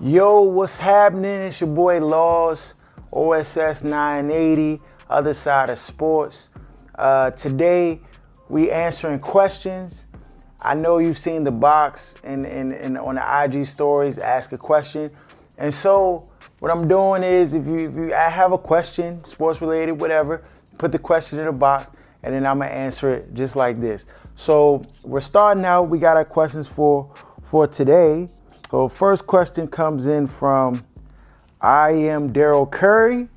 Yo, what's happening? It's your boy lawz, OSS 980, other side of sports. Today, we answering questions. I know you've seen the box and on the IG stories, ask a question. And so what I'm doing is if you have a question, sports related, whatever, put the question in the box and then I'm gonna answer it just like this. So we're starting out, we got our questions for today. So first question comes in from I am Daryl Curry.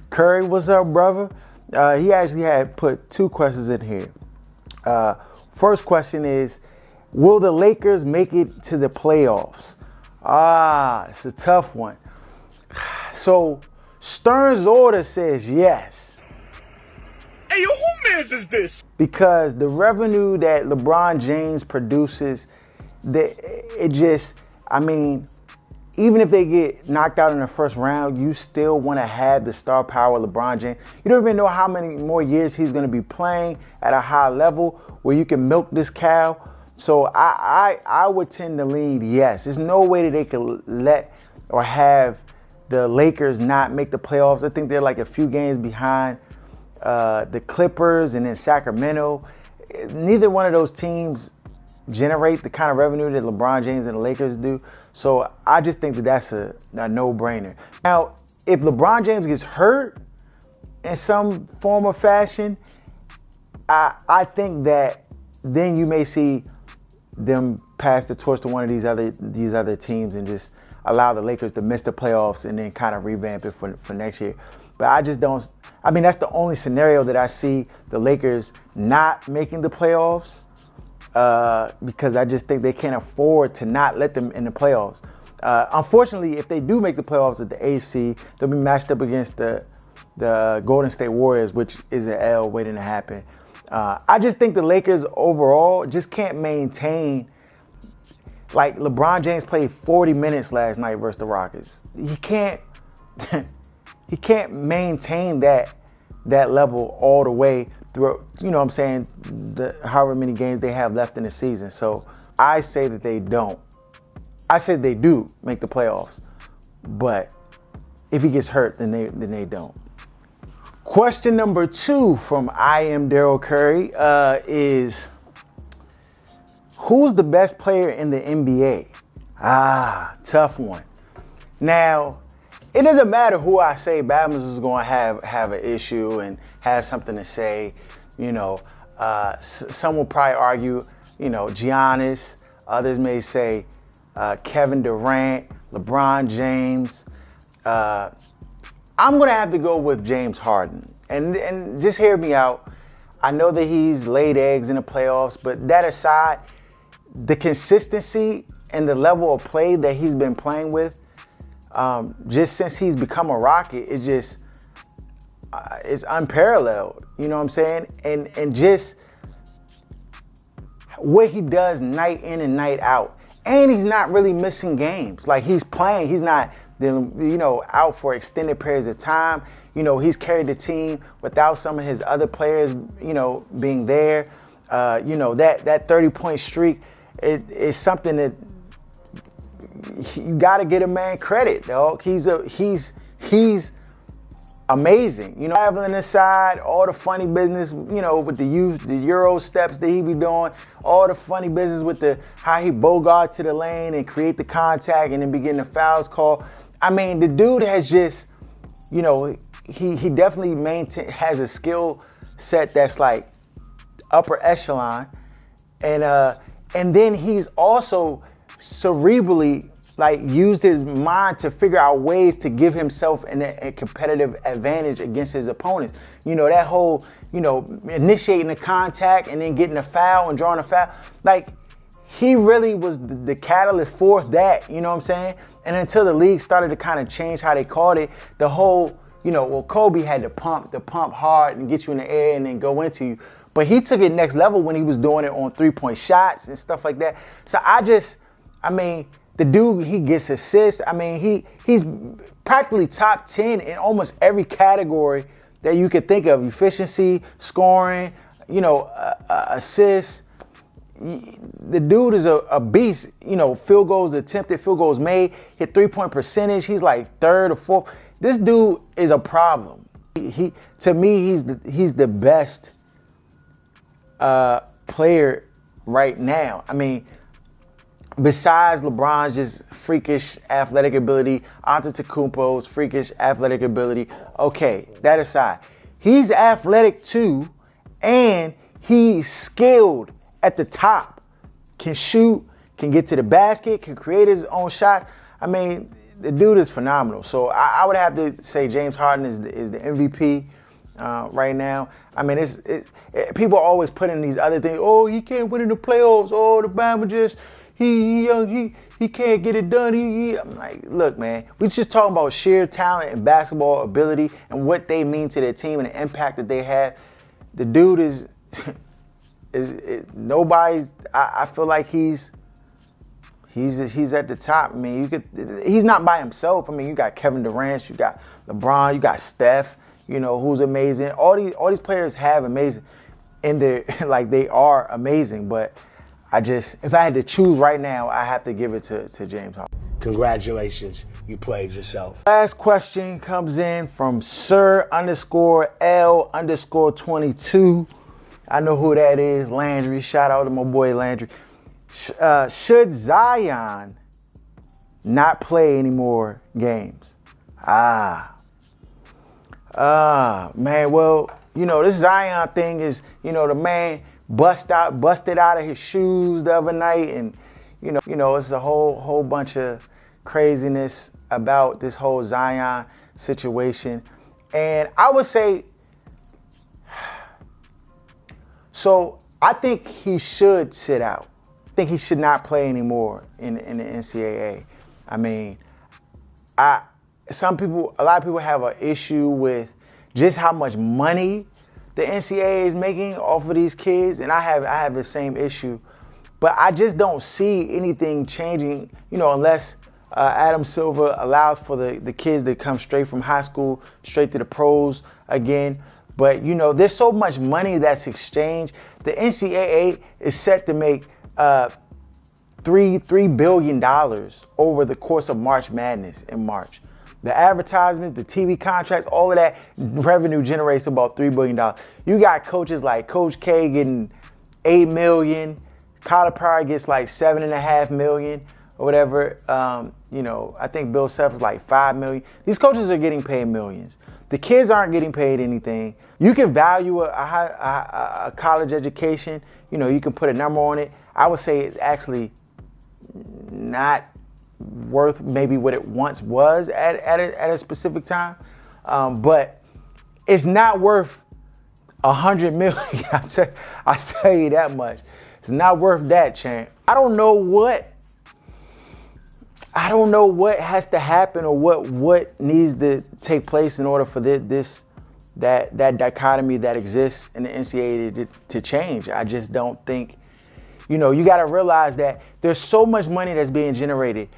Curry, what's up, brother? He actually had put two questions in here. First question is, will the Lakers make it to the playoffs? It's a tough one. So Stern's order says yes. Hey, yo, who mans is this? Because the revenue that LeBron James produces, even if they get knocked out in the first round, you still want to have the star power of LeBron James. You don't even know how many more years he's going to be playing at a high level where you can milk this cow. So I would tend to lean yes. There's no way that they could let or have the Lakers not make the playoffs. I think they're like a few games behind the Clippers and then Sacramento. Neither one of those teams generate the kind of revenue that LeBron James and the Lakers do. So I just think that that's a no-brainer. Now, if LeBron James gets hurt in some form or fashion, I think that then you may see them pass the torch to one of these other teams and just allow the Lakers to miss the playoffs and then kind of revamp it for next year. But I just don't, that's the only scenario that I see the Lakers not making the playoffs. Because I just think they can't afford to not let them in the playoffs. Unfortunately, if they do make the playoffs at the AC, they'll be matched up against the Golden State Warriors, which is an L waiting to happen. I just think the Lakers overall just can't maintain. Like LeBron James played 40 minutes last night versus the Rockets. He can't maintain that level all the way through, however many games they have left in the season. So I say that they don't. I said they do make the playoffs, but if he gets hurt, then they don't. Question number 2 from I am Daryl Curry is, who's the best player in the NBA? Tough one. Now, it doesn't matter who I say. Babs is going to have an issue and have something to say. Some will probably argue, Giannis. Others may say Kevin Durant, LeBron James. I'm going to have to go with James Harden. And just hear me out. I know that he's laid eggs in the playoffs, but that aside, the consistency and the level of play that he's been playing with, just since he's become a Rocket, it's unparalleled. You know what I'm saying? And just what he does night in and night out. And he's not really missing games. Like, he's playing. He's not, out for extended periods of time. He's carried the team without some of his other players, being there. That 30-point streak is something that you got to get a man credit, dog. He's amazing. Traveling aside, all the funny business, with the Euro steps that he be doing, all the funny business with how he bogart to the lane and create the contact and then be getting the fouls called. The dude has just, he definitely has a skill set that's like upper echelon. And then he's also cerebrally used his mind to figure out ways to give himself a competitive advantage against his opponents. That whole, initiating the contact and then getting a foul and drawing a foul. He really was the catalyst for that, you know what I'm saying? And until the league started to kind of change how they called it, the whole, Kobe had to pump hard and get you in the air and then go into you. But he took it next level when he was doing it on 3-point shots and stuff like that. So the dude, he gets assists. He's practically top 10 in almost every category that you could think of. Efficiency, scoring, assists. the dude is a beast. You know, field goals attempted, field goals made, hit 3-point percentage. He's like third or fourth. This dude is a problem. He to me, he's the best player right now. I mean, besides LeBron's just freakish athletic ability, Antetokounmpo's freakish athletic ability. Okay, that aside, he's athletic too, and he's skilled at the top. Can shoot, can get to the basket, can create his own shots. I mean, the dude is phenomenal. So I would have to say James Harden is the MVP right now. I mean, people always put in these other things. Oh, he can't win in the playoffs. Oh, the Bama just he can't get it done. I'm like, look, man, we just talking about sheer talent and basketball ability and what they mean to their team and the impact that they have. The dude is nobody's. I feel like he's at the top. I mean, he's not by himself. I mean, you got Kevin Durant, you got LeBron, you got Steph, you know, who's amazing. All these players have amazing, and they're like they are amazing. But if I had to choose right now, I have to give it to James Harden. Congratulations, you played yourself. Last question comes in from Sir_L_22. I know who that is, Landry. Shout out to my boy Landry. Should Zion not play any more games? Man, well, you know, this Zion thing is, you know, the man busted out of his shoes the other night, and you know, it's a whole bunch of craziness about this whole Zion situation. And I would say, so I think he should sit out. I think he should not play anymore in the NCAA. I mean, a lot of people have an issue with just how much money the NCAA is making off of these kids, and I have the same issue. But I just don't see anything changing, you know, unless Adam Silver allows for the kids to come straight from high school, straight to the pros again. But, you know, there's so much money that's exchanged. The NCAA is set to make $3 billion over the course of March Madness in March. The advertisements, the TV contracts, all of that revenue generates about $3 billion. You got coaches like Coach K getting $8 million. Kyler Perry gets like $7.5 million or whatever. You know, I think Bill Self is like $5 million. These coaches are getting paid millions. The kids aren't getting paid anything. You can value a college education. You know, you can put a number on it. I would say it's actually not worth maybe what it once was at a specific time. But it's not worth $100 million. I tell you that much. It's not worth that, champ. I don't know what has to happen or what needs to take place in order for that dichotomy that exists in the NCAA to change. I just don't think, you know, you got to realize that there's so much money that's being generated,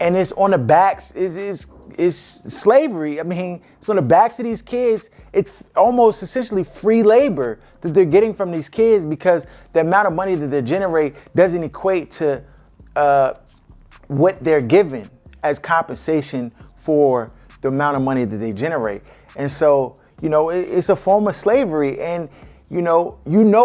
and it's on the backs is slavery. I mean, it's on the backs of these kids. It's almost essentially free labor that they're getting from these kids, because the amount of money that they generate doesn't equate to what they're given as compensation for the amount of money that they generate. And so, you know, it's a form of slavery. And you know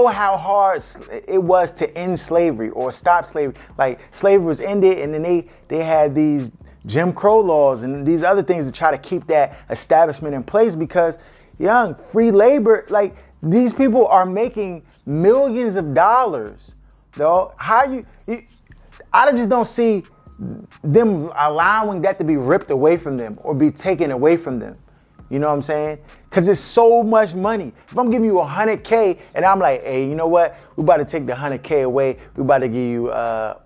how hard it was to end slavery or stop slavery. Like, slavery was ended, and then they had these Jim Crow laws and these other things to try to keep that establishment in place, because free labor, like, these people are making millions of dollars, though. I just don't see them allowing that to be ripped away from them or be taken away from them. You know what I'm saying? Because it's so much money. If I'm giving you $100K and I'm like, hey, you know what? We about to take the $100K away. We about to give you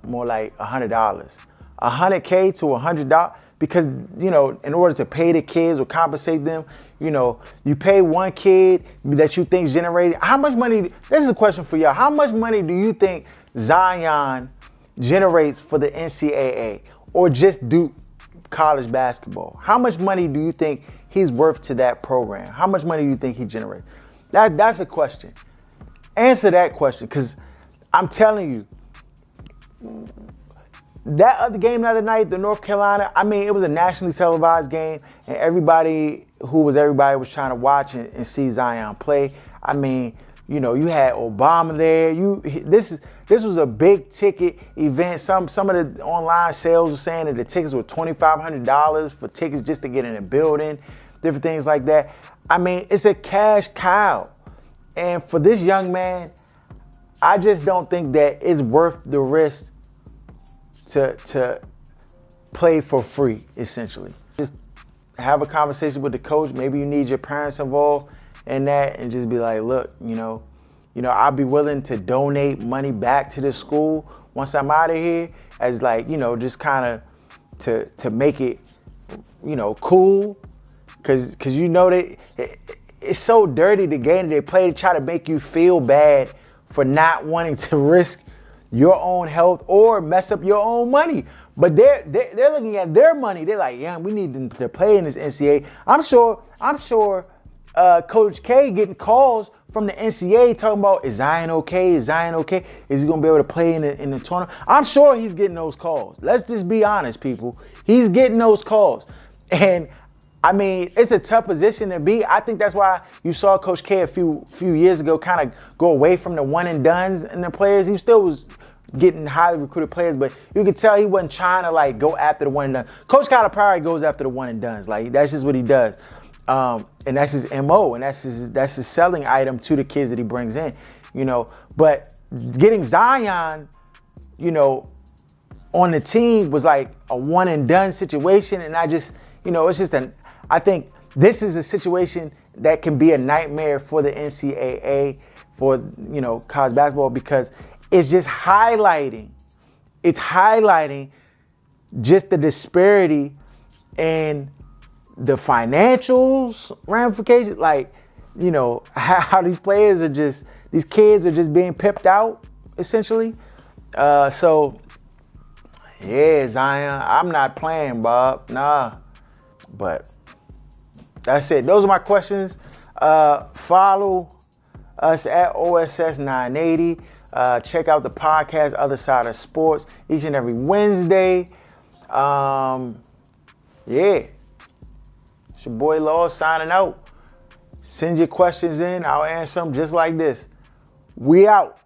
more like $100. $100K to $100, because, you know, in order to pay the kids or compensate them, you know, you pay one kid that you think is generated. How much money? This is a question for y'all. How much money do you think Zion generates for the NCAA or just Duke college basketball? How much money do you think he's worth to that program? How much money do you think he generates? That's a question. Answer that question, because I'm telling you, that other game the other night, the North Carolina, I mean, it was a nationally televised game, and everybody was trying to watch and see Zion play. I mean, you know, you had Obama there. This was a big ticket event. Some of the online sales were saying that the tickets were $2,500 for tickets just to get in the building, different things like that. I mean, it's a cash cow. And for this young man, I just don't think that it's worth the risk to play for free, essentially. Just have a conversation with the coach. Maybe you need your parents involved in that, and just be like, look, you know, I'll be willing to donate money back to the school once I'm out of here, as like, you know, just kind of to make it, you know, cool, cause you know it's so dirty, the game that they play, to try to make you feel bad for not wanting to risk your own health or mess up your own money. But they're looking at their money. They're like, yeah, we need them to play in this NCAA. I'm sure Coach K getting calls from the NCAA talking about, is Zion okay? Is Zion okay? Is he gonna be able to play in the tournament? I'm sure he's getting those calls. Let's just be honest, people. He's getting those calls. And I mean, it's a tough position to be. I think that's why you saw Coach K a few years ago kind of go away from the one and dones and the players. He still was getting highly recruited players, but you could tell he wasn't trying to like go after the one and done. Coach Calipari goes after the one and dones. Like, that's just what he does. And that's his MO, and that's his selling item to the kids that he brings in, you know. But getting Zion, you know, on the team was like a one and done situation, and I just, you know, I think this is a situation that can be a nightmare for the NCAA, for, you know, college basketball, because it's just highlighting just the disparity and the financials ramifications, like, you know, how these kids are just being pimped out, essentially. So, yeah, Zion, I'm not playing, Bob, nah. But that's it. Those are my questions. Follow us at OSS980. Check out the podcast, Other Side of Sports, each and every Wednesday. Yeah. It's your boy Lawz signing out. Send your questions in. I'll answer them just like this. We out.